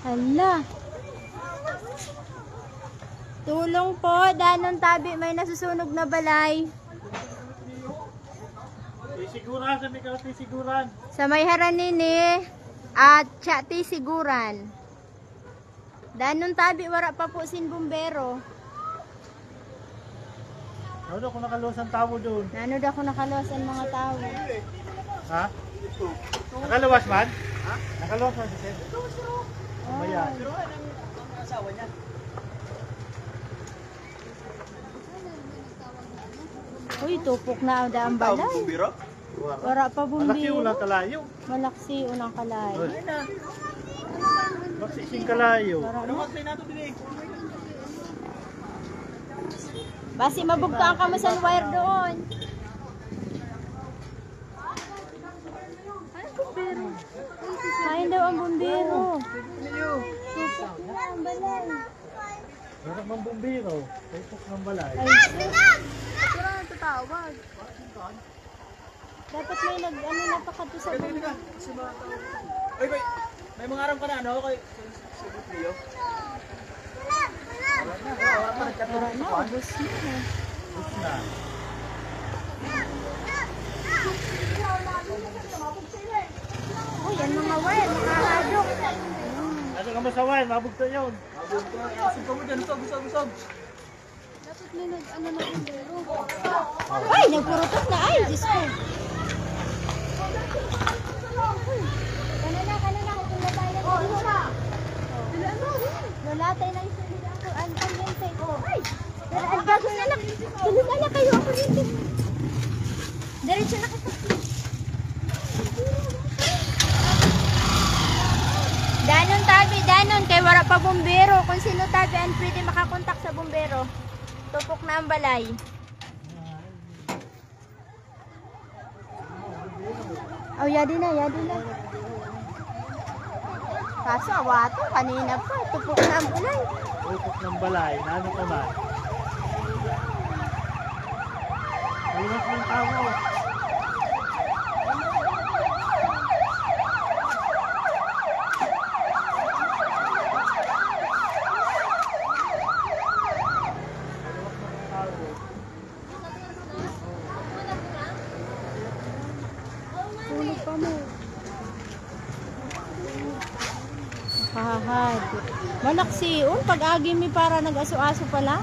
Hala. Tulong po, danon tabi may nasusunog na balay. Tisiguran, sa may tisiguran. Sa may haranini at siya tisiguran. Danon tabi wara pa po sin bumbero. Ano kung nakaluwas ang tao doon? Nanood ako nakaluwas ang mga tao. Ha? Nakaluwas man? Ha? Nakaluwas man si Sir? Mamaya. Pero ano ang asawa niya? Uy, tupok na ang balay. Biro? Wara pa Malaki bumbero. ulang kalayo. Malaksi unang kalay. Ay na. Malaki sing kalayo. Wara Ano na. mag-play nato din eh? Basi mabugtaan ka mo sa wire doon. Kain daw ang bumbero. Tupok na ang balay. Meron mang bumbiro. Tupok ng balay. Ay, Sino ang tatawag? dapat may nag-ano na pa kato sa bumbero. Oy, boy. May mga aram ka na ano kay Cebu Trio? Wala na, ubos na. Tapos na. Uy, yan mga wire, mga hadok. Ano ka masawain? Mabugto yun. Sumpah mo dyan, usog. Dapat may nag-ano na bumbero. Ay, nagpurutok na. Ay, Diyos ko. Kanana. Kung tayo na dito na. Lalatay na isa nila ako. Ang yentay ko. Ay, ang bago na lang. Tulungan na kayo ako rito. Diretso na kita. Danon kay wala pa bumbero. Kung sino tabi ang pwede makakontak sa bumbero. Tupok na ang balay. Oh, yadi na. Kaso awato, kanina pa. Tupok na ang balay. Tupok ng balay. Nano ka man? Naliwas ng tao. Tulog pa mo. Hahad. Malaksi. Pag-agi mi para nag-aso-aso pala.